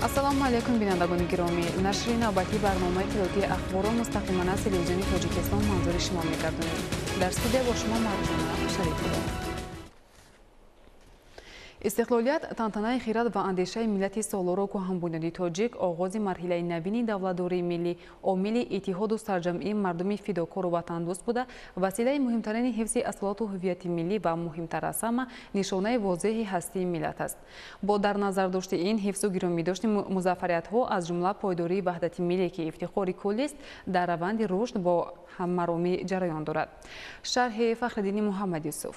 ассалому алайкум бинандагони гиромӣ. Нашри навбатӣ барномаи иттилоъотии ахборро мустақиман аз телевизиони Тоҷикистон манзури шумо мегардонем. Дар студия бо шумо Марузона Шариф будем. истиқлолият, тантанаи хират ва андешаи миллати солоро кӯҳанбунёди тоҷик, оғози марҳилаи навини давлатдории миллӣ, омили иттиҳоду сарҷамъии мардуми фидокору ватандӯст буда, василаи муҳимтарини ҳифзи асолату ҳуввияти миллӣ ва муҳимтар аз ҳама нишонаи возеҳи ҳастии миллат аст. Бо дар назардошти ин, ҳифзу гиромидошти музаффариятҳо, аз ҷумла пойдории ваҳдати миллӣ ки ифтихори куллист, дар раванди рушд бо ҳаммаромӣ ҷараён дорад. шарҳи Фахриддини Муҳаммад Юсуф.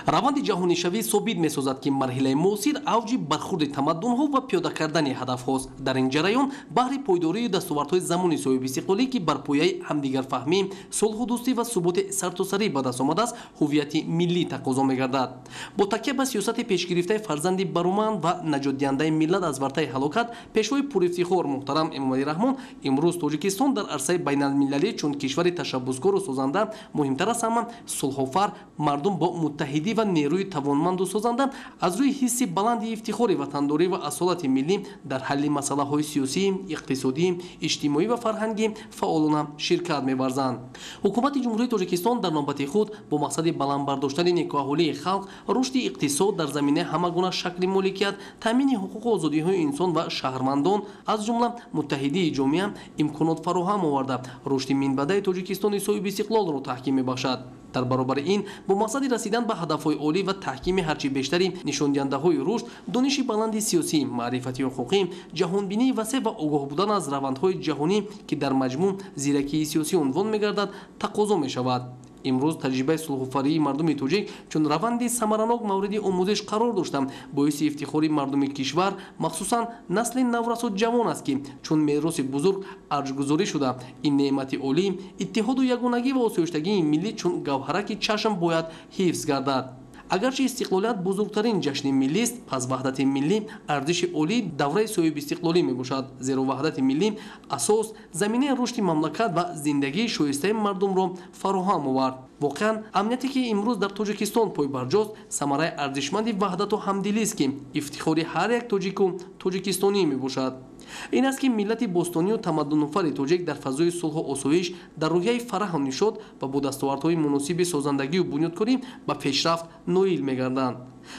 раванди ҷаҳонишавӣ собит месозад ки марҳилаи муосир авҷи бархурди тамаддунҳо ва пиёда кардани ҳадафҳост. дар ин ҷараён баҳри пойдории дастовардҳои замони соҳиби истиқлолӣ ки бар пояи ҳамдигарфаҳмӣ, солҳудӯстӣ ва суботи сартосарӣ ба даст омадааст, ҳуввияти миллӣ тақозо мегардад. бо такя ба сиёсати пешгирифтаи фарзанди баруманд ва наҷотдиҳандаи миллат аз вартаи ҳалокат, пешвои пурифтихор муҳтарам Эмомалӣ Раҳмон, имрӯз Тоҷикистон дар арсаи байналмилалӣ чун кишвари ташаббускору созанда, муҳимтар аз ҳама сулҳофар, мардум бо муттаҳидӣ ва нерӯи тавонманду созанда аз рӯи ҳисси баланди ифтихори ватандорӣ ва асолати миллӣ дар ҳалли масъалаҳои сиёсӣ, иқтисодӣ, иҷтимоӣ ва фарҳангӣ фаъолона ширкат меварзанд. ҳукумати ҷумҳурии Тоҷикистон дар навбати худ бо мақсади баланд бардоштани некӯаҳолии халқ, рушди иқтисод дар заминаи ҳама гуна шакли моликият, таъмини ҳуқуқу озодиҳои инсон ва шаҳрвандон, аз ҷумла муттаҳидии ҷомеа имконот фароҳам оварда, рушди минбаъдаи Тоҷикистони соҳиби истиқлолро таҳким мебахшад. дар баробари ин, бо мақсади расидан ба ҳадафҳои олӣ ва таҳкими ҳарчи бештари нишондиҳандаҳои рушд, дониши баланди сиёсӣ, маърифати ҳуқуқӣ, ҷаҳонбинии васеъ ва огоҳ будан аз равандҳои ҷаҳонӣ ки дар маҷмӯъ зиракии сиёсӣ унвон мегардад, тақозо мешавад. имрӯз таҷрибаи сулҳуфарии мардуми тоҷик чун раванди самаранок мавриди омӯзиш қарор дошта, боиси ифтихори мардуми кишвар, махсусан насли наврасу ҷавон аст ки чун мероси бузург арҷгузорӣ шуда, ин неъмати олӣ, иттиҳоду ягонагӣ ва осоиштагии миллӣ чун гавҳараки чашм бояд ҳифз гардад. агарчи истиқлолият бузургтарин ҷашни миллист, пас ваҳдати миллӣ арзиши олии давраи соҳиби истиқлолӣ мебошад, зеро ваҳдати миллӣ асос, заминаи рушди мамлакат ва зиндагии шоистаи мардумро фароҳам овард. воқеан амнияте ки имрӯз дар Тоҷикистон пойбарҷост, самараи арзишманди ваҳдату ҳамдилист ки ифтихори ҳар як тоҷику тоҷикистонӣ мебошад. ин аст ки миллати бостонию тамаддунуфари тоҷик дар фазои сулҳу осоиш, дар рӯҳияи фараҳу нишод ва бо дастовардҳои муносиби созандагию бунёдкорӣ ба пешрафт ноил мегарданд.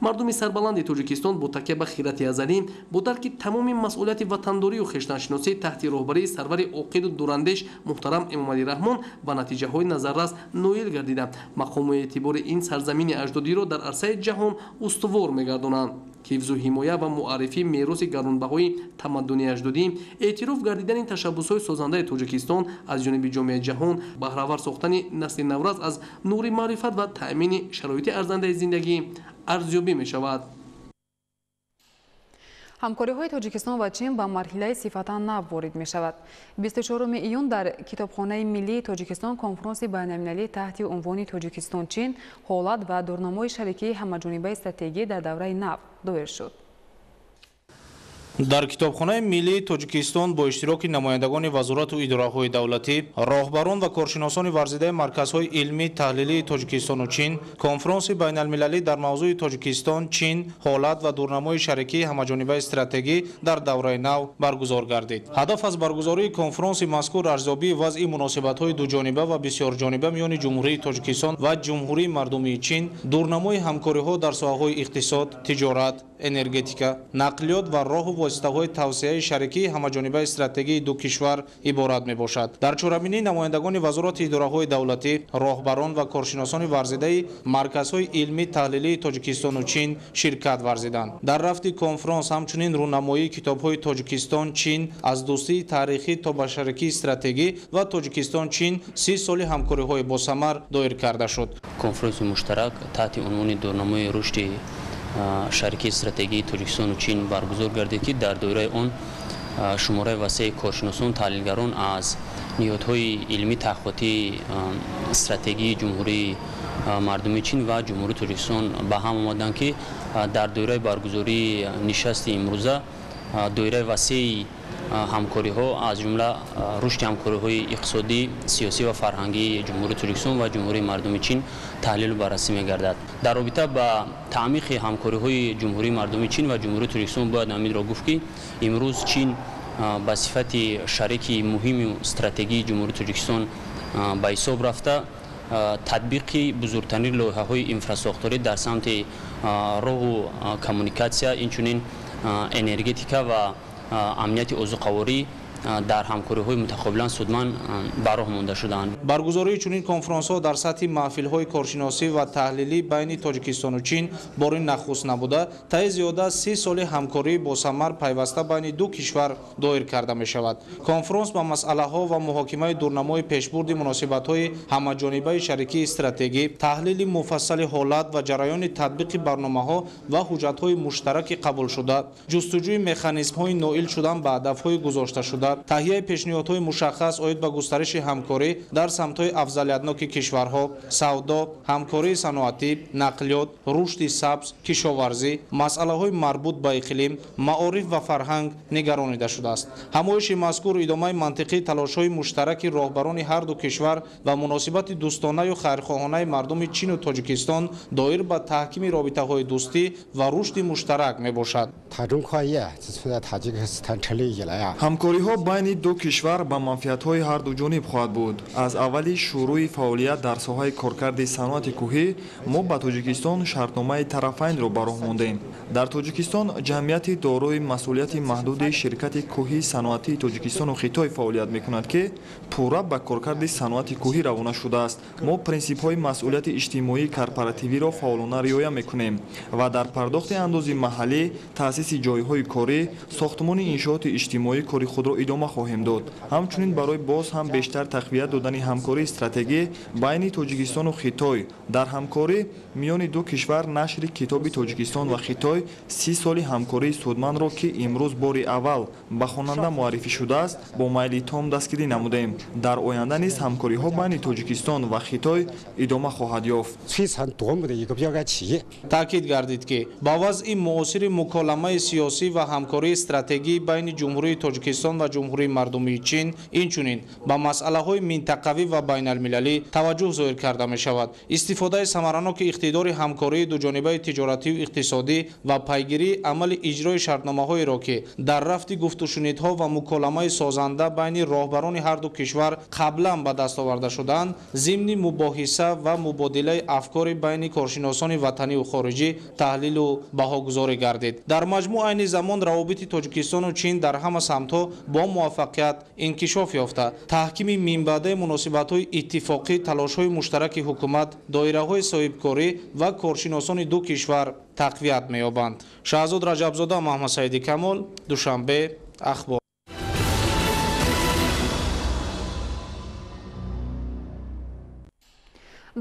мардуми сарбаланди Тоҷикистон бо такя ба хирати азалӣ, бо дарки тамоми масъулияти ватандорию хештаншиносӣ таҳти роҳбарии сарвари оқиду дурандеш муҳтарам Эмомалӣ Раҳмон ба натиҷаҳои назаррас ноил гардида, мақому эътибори ин сарзамини аҷдодиро дар арсаи ҷаҳон устувор мегардонанд. ҳифзу ҳимоя ва муаррифии мероси гаронбаҳои тамаддуни аҷдодӣ, эътироф гардидани ташаббусҳои созандаи Тоҷикистон аз ҷониби ҷомеаи ҷаҳон, баҳравар сохтани насли наврас аз нури маърифат ва таъмини шароити арзандаи зиндагӣ арзёбӣ мешавад. ҳамкориҳои Тоҷикистон ва Чин ба марҳилаи сифатан нав ворид мешавад. 24 июн дар Китобхонаи миллии Тоҷикистон конфронси байналмилалӣ таҳти унвони Тоҷикистон-Чин ҳолат ва дурнамои шарикии ҳамаҷонибаи стратегӣ дар давраи нав доир шуд. дар Китобхонаи миллии Тоҷикистон бо иштироки намояндагони вазорату идораҳои давлатӣ, роҳбарон ва коршиносони варзидаи марказҳои илмӣ таҳлилии Тоҷикистону Чин, конфронси байналмилалӣ дар мавзӯи Тоҷикистон, Чин, ҳолат ва дурнамои шарикии ҳамаҷонибаи стратегӣ дар давраи нав баргузор гардид. ҳадаф аз баргузории конфронси мазкур арзёбии вазъи муносибатҳои дуҷониба ва бисёрҷониба миёни Ҷумҳурии Тоҷикистон ва Ҷумҳурии Мардумии Чин, дурнамои ҳамкориҳо дар соҳаҳои иқтисод, тиҷорат, энергетика, нақлиёт ва роҳу воситаҳои тавсеаи шарикии ҳамаҷонибаи стратегии ду кишвар иборат мебошад. дар чорабинии намояндагони вазорати идораҳои давлатӣ, роҳбарон ва коршиносони варзидаи марказҳои илмӣ таҳлилии Тоҷикистону Чин ширкат варзиданд. дар рафти конфронс ҳамчунин рӯнамоии китобҳои Тоҷикистон, Чин аз дӯстии таърихӣ то ба шарикии стратегӣ ва Тоҷикистон, Чин 30 соли ҳамкориҳои босамар доир карда шуд. конфронси муштарак таҳти унвони дурнамои рушди шарикии стратегии Тоҷикистону Чин баргузор гардид ки дар доираи он шумораи васеъи коршиносон, таҳлилгарон аз ниҳодҳои илмӣ таҳқиқотии стратегии Ҷумҳурии Мардумии Чин ва Ҷумҳурии Тоҷикистон ба ҳам омаданд ки дар доираи баргузории нишасти имрӯза доираи васеъи ҳамкориҳо аз ҷумла рушди ҳамкориҳои иқтисодӣ сиёсӣ ва фарҳангии ҷумҳурии Тоҷикистон ва ҷумҳурии мардуми Чин таҳлилу баррасӣ мегардад. Дар робита ба таъмиқи ҳамкориҳои ҷумҳурии мардуми Чин ва ҷумҳурии Тоҷикистон бояд амидро гуфт ки имрӯз Чин ба сифати шарики муҳими стратегии ҷумҳурии Тоҷикистон ба ҳисоб рафта татбиқи бузургтарин лоиҳаҳои инфраструктурӣ дар самти роҳу коммуникатсия, инчунин энергетика ва амнияти озуқаворӣ дар ҳамкориҳои мутақобилан судман ба роҳ монда шудаанд. баргузории чунин конференсҳо дар сатҳи маҳфилҳои коршиносӣ ва таҳлилӣ байни Тоҷикистону Чин бори нахуст набуда, таи зиёда 30 соли ҳамкории босамар пайваста байни ду кишвар доир карда мешавад. Конференс ба масъалаҳо ва муҳокимаи дурнамои пешбурди муносибатҳои ҳамаҷонибаи шарикии стратегӣ, таҳлили муфассали ҳолат ва ҷараёни татбиқи барномаҳо ва ҳуҷҷатҳои муштараки қабулшуда, ҷустуҷӯи механизмҳои ноил шудан ба ҳадафҳои гузошташуда, таҳияи пешниҳодҳои мушаххас оид ба густариши ҳамкорӣ дар самтҳои афзалиятноки кишварҳо, савдо, ҳамкории саноатӣ, нақлиёт, рушди сабз, кишоварзӣ, масъалаҳои марбут ба иқлим, маориф ва фарҳанг нигаронида шудааст. ҳамоиши мазкур идомаи мантиқии талошҳои муштараки роҳбарони ҳарду кишвар ва муносибати дӯстонаю хайрхоҳонаи мардуми Чину Тоҷикистон доир ба таҳкими робитаҳои дӯстӣ ва рушди муштарак мебошад. ҳамкориҳо байни ду кишвар ба манфиатҳои ҳарду ҷониб хоҳад буд. аз аввали шурӯи фаъолият дар соҳаи коркарди саноати кӯҳӣ мо ба Тоҷикистон шартномаи тарафайнро ба роҳ мондем. дар Тоҷикистон ҷамъияти дорои масъулияти маҳдуди ширкати кӯҳии саноатии Тоҷикистону Хитой фаъолият мекунад ки пурра ба коркарди саноати кӯҳӣ равона шудааст. мо принсипҳои масъулияти иҷтимоии корпоративиро фаъолона риоя мекунем ва дар пардохти андози маҳаллӣ, таъсиси ҷойҳои корӣ, сохтмони иншооти иҷтимоӣ кори худро идома хоҳем дод. ҳамчунин барои боз ҳам бештар тақвият додани ҳамкории стратегӣ байни Тоҷикистону Хитой. дар ҳамкорӣ миёни ду кишвар нашри китоби Тоҷикистон ва Хитой 30 соли ҳамкории судманро ки имрӯз бори аввал ба хонанда муаррифӣ шудааст, бо майли том дастгирӣ намудем. дар оянда низ ҳамкориҳо байни Тоҷикистон ва Хитой идома хоҳад ёфт. таъкид гардид ки ба вазъи муосири муколамаи сиёсӣ ва ҳамкории стратегӣ байни ҷумҳурии Тоҷикистон ва ҷумҳурии мардуми Чин, инчунин ба масъалаҳои минтақавӣ ва байналмилалӣ таваҷҷӯҳ зоҳир карда мешавад. истифодаи самараноки иқтидори ҳамкории дуҷонибаи тиҷоратию иқтисодӣ ва пайгирии амали иҷрои шартномаҳоеро ки дар рафти гуфтушунидҳо ва муколамаи созанда байни роҳбарони ҳарду кишвар қаблан ба даст оварда шуданд, зимни мубоҳиса ва мубодилаи афкори байни коршиносони ватанию хориҷӣ таҳлилу баҳогузорӣ гардид. дар маҷмӯъ айни замон равобити Тоҷикистону Чин дар ҳама самтҳо бо муваффақият инкишоф ёфта, таҳкими минбаъдаи муносибатҳои иттифоқӣ, талошҳои муштараки ҳукумат, доираҳои соҳибкорӣ ва коршиносони ду кишвар тақвият меёбанд. Шаҳзод Раҷабзода, Маҳмад Саиди Камол, Душанбе, Ахбор.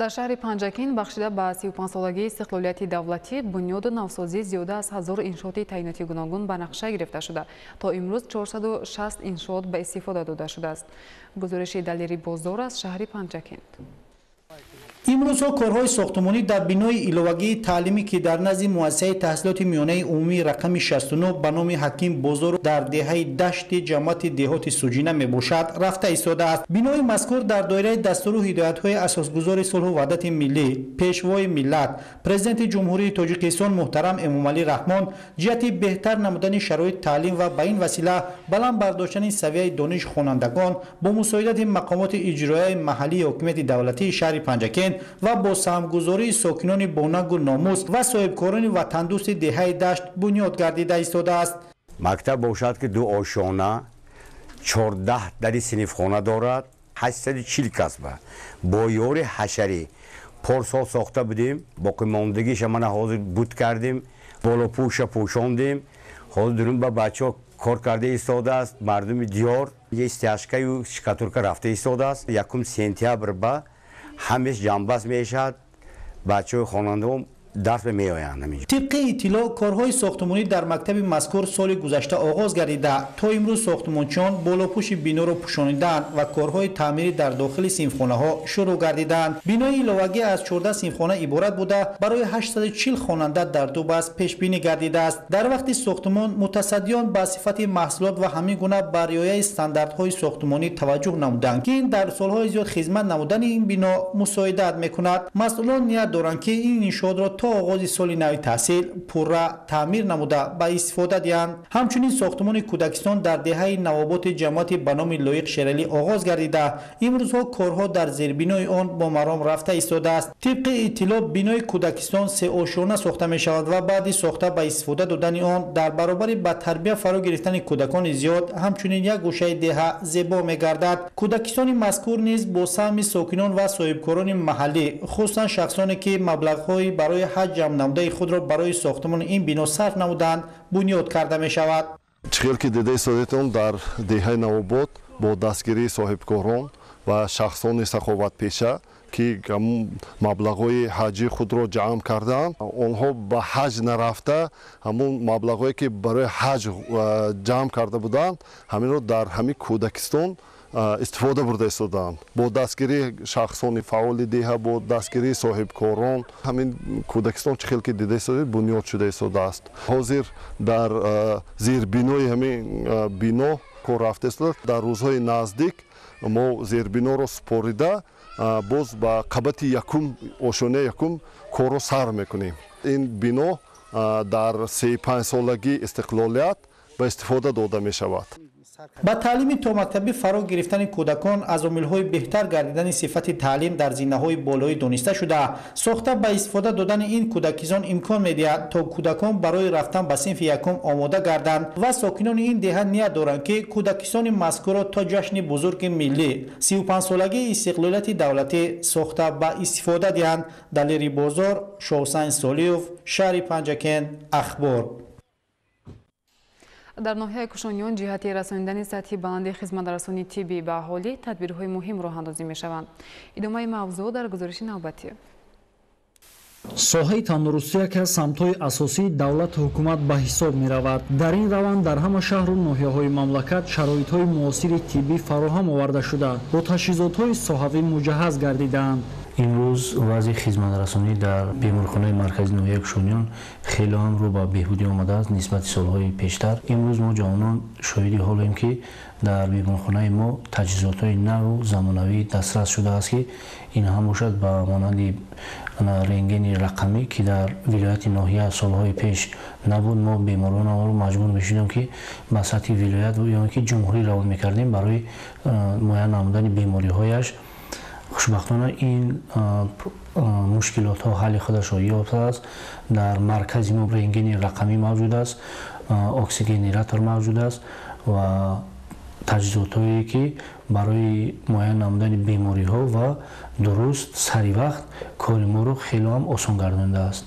дар шаҳри Панҷакин бахшида ба 35-солагии истиқлолияти давлатӣ бунёду навсозӣ зиёда аз 1000 иншооти таъиноти гуногун ба нақша гирифта шуда, то имрӯз 460 иншоот ба истифода дода шудааст. гузориши Далери Бозор аз шаҳри Панҷакин. имрӯзҳо корҳои сохтмонӣ дар бинои иловагии таълимӣ ки дар назди муассисаи таҳсилоти миёнаи умумии рақами 69 ба номи Ҳаким Бозор дар деҳаи дашти ҷамъияти деҳоти Суҷина мебошад, рафта истодааст. бинои мазкур дар доираи дастуру ҳидоятҳои асосгузори сулҳу ваҳдати миллӣ, пешвои миллат, президенти ҷумҳурии Тоҷикистон муҳтарам Эмомалӣ Раҳмон ҷиҳати беҳтар намудани шароити таълим ва ба ин васила баланд бардоштани савияи дониш хонандагон бо мусоидати мақомоти иҷроияи маҳаллии ҳокимияти давлатии шаҳри Панҷакин ва бо саҳмгузории сокинони бонагу номус ва соҳибкорони ватандӯсти деҳаи дашт бунёд гардида истодааст. мактаб бошад ки 2 ошона, 14 дари синифхона дорад, 840 касба бо ёри ҳашарӣ порсол сохта будем, боқимондагиша мана ҳозир буд кардем, болопӯша пӯшондем, ҳозир дурун ба бачаҳо кор карда истодааст. мардуми диёр стяжкаю шикатурка рафта истодааст. 1 сентябр ба ҳамеш ҷамъбаст мешавад. бачаҳои хонандаҳо درس میآیند همینجا. طبق اطلاع کارهای ساختمانی در مکتب مذکور سال گذشته آغاز گردیده تا امروز ساختمانچیان بالاپوش بنا را پوشانیدند و کارهای تعمیری در داخل صنفخانه ها شروع گردیدند. بنای ایلوگی از 14 صنفخانه عبارت بوده برای 840 خواننده در دو بخش پیش بینی گردیده است. در وقت ساختمان متصدیان به صفت محصولات و همین گونه بر رعایت استانداردهای ساختمانی توجه نمودند که این در سالهای زیاد خدمت نمودن این بنا مساعدت میکند. مسئولان نیت دارند که این انشاءات را تا آغاز سال نوی تحصیل پورا تعمیر نموده به استفاده دهند. همچنین ساختمان کودکستان در دهه نوابات جماعت به نام لایق شیرالی آغاز گردیده. امروزها کارها در زیربنای آن با مرام رفته ایستاده است. طبق اطلاع بنای کودکستان 3 آشیانه ساخته می شود و بعد ساخته به استفاده دادن آن در برابر به تربیت فرا گرفتن کودکان زیاد همچنین یک گوشه ده زیبا می گردد. کودکستان مذکور نیز با سهم ساکنان و صاحبکاران محلی خصوصا شخصانی که مبلغ‌های برای حج جمع نموده خود را برای ساختمان این بنا صرف نمودند بنیاد کرده می شود. چخیل که دیده سادتون در دهه نواباد با دستگیری صاحبکاران و شخصان سخاوت پیشه که مبلغ‌های حجی خود را جمع کردند، آنها به حج نرفته همون مبلغ‌هایی که برای حج جمع کرده بودند همین را در همین کودکستان استفاده برده ایستادند. با دستگیری شخصان فعال دیه با دستگیری صاحبکاران همین کودکستان چخیل که دیده ایستاد بنیاد شده ایستاده است. حاضر در زیر بنای همین بنا کار رفته است. در روزهای نزدیک ما زیر بنا را سپاریده باز با قبط یکم آشانه یکم کار را سر میکنیم. این بنا در 3-5 سالگی استقلالیت به استفاده داده می شود. با تعلیم تا مکتبی فرا گرفتن کودکان از عامل‌های بهتر گردیدن صفت تعلیم در زینه‌های بالایی دانسته شده. ساخته به استفاده دادن این کودکیزان امکان می‌دهد تا کودکان برای رفتن به صنف یکم آماده گردند و ساکنان این دهه نیت دارند که کودکیزان مذکور تا جشن بزرگ ملی 35 سالگی استقلالیت دولتی ساخته به استفاده دهند. دلیری بازار، شاحسین سالیوف، شهر پنجکن، اخبار. در ناحیه کوشانیان جهتی رساندن سطح بلند خدمت‌رسانی طبی به اهالی تدبیرهای مهم راه اندازی می‌شوند. ادامه موضوع در گزارش نوبتی. соҳаи тандурустӣ яке аз самтҳои асосии давлату ҳукумат ба ҳисоб меравад. дар ин раванд дар ҳама шаҳру ноҳияҳои мамлакат шароитҳои муосири тиббӣ фароҳам оварда шуда бо таҷҳизотҳои соҳавӣ муҷаҳҳаз гардидаанд. имрӯз вазъи хизматрасонӣ дар беморхонаи маркази ноҳияи кушониён хеле ҳам рӯ ба беҳбудӣ омадааст нисбати солҳои пештар. имрӯз мо ҷавонон шоҳиди ҳолем ки дар беморхонаи мо таҷҳизотҳои наву замонавӣ дастрас шудааст ки ин ҳам бошад ба монанди рентгени рақамӣ ки дар вилояти ноҳия солҳои пеш набуд. мо беморонро маҷбур мешудем ки ба сатҳи вилоят ё ки ҷумҳурӣ равон мекардем барои муайян намудани бемориҳояш. хушбахтона ин мушкилотҳо ҳалли худашро ёфтааст. дар маркази мо рентгени рақамӣ мавҷуд аст, оксигенератор мавҷуд аст ва таҷҳизотҳое ки барои муайян намудани бемориҳо ва дуруст сари вақт кори моро хеле ҳам осон гардонидааст.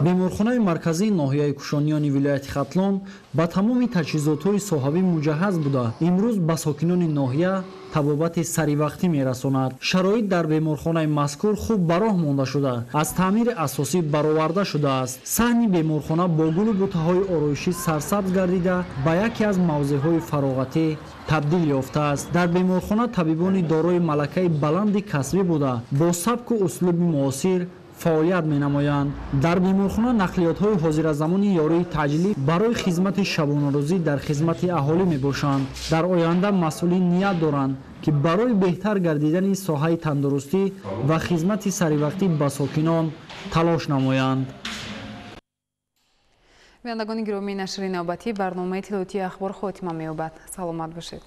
беморхонаи марказии ноҳияи кушониёни вилояти хатлон ба тамоми таҷҳизотҳои соҳавӣ муҷаҳҳаз буда имрӯз ба сокинони ноҳия табобати саривақтӣ мерасонад. шароит дар беморхонаи мазкур хуб ба роҳ монда шуда аз таъмири асосӣ бароварда шудааст. саҳни беморхона бо гулу бутаҳои ороишӣ сарсабз гардида ба яке аз мавзеъҳои фароғатӣ табдил ёфтааст. дар беморхона табибони дорои малакаи баланди касбӣ буда бо сабку услуби муосир фаъолият менамоянд. дар беморхона нақлиётҳои ҳозиразамони ёрии таъҷилӣ барои хизмати шабонарӯзӣ дар хизмати аҳолӣ мебошанд. дар оянда масъулин ният доранд ки барои беҳтар гардидани соҳаи тандурустӣ ва хизмати саривақтӣ ба сокинон талош намоянд. бинандагони гиромии нашри навбатӣ барномаи иттилоотии ахбор хотима меёбад. саломат бошед.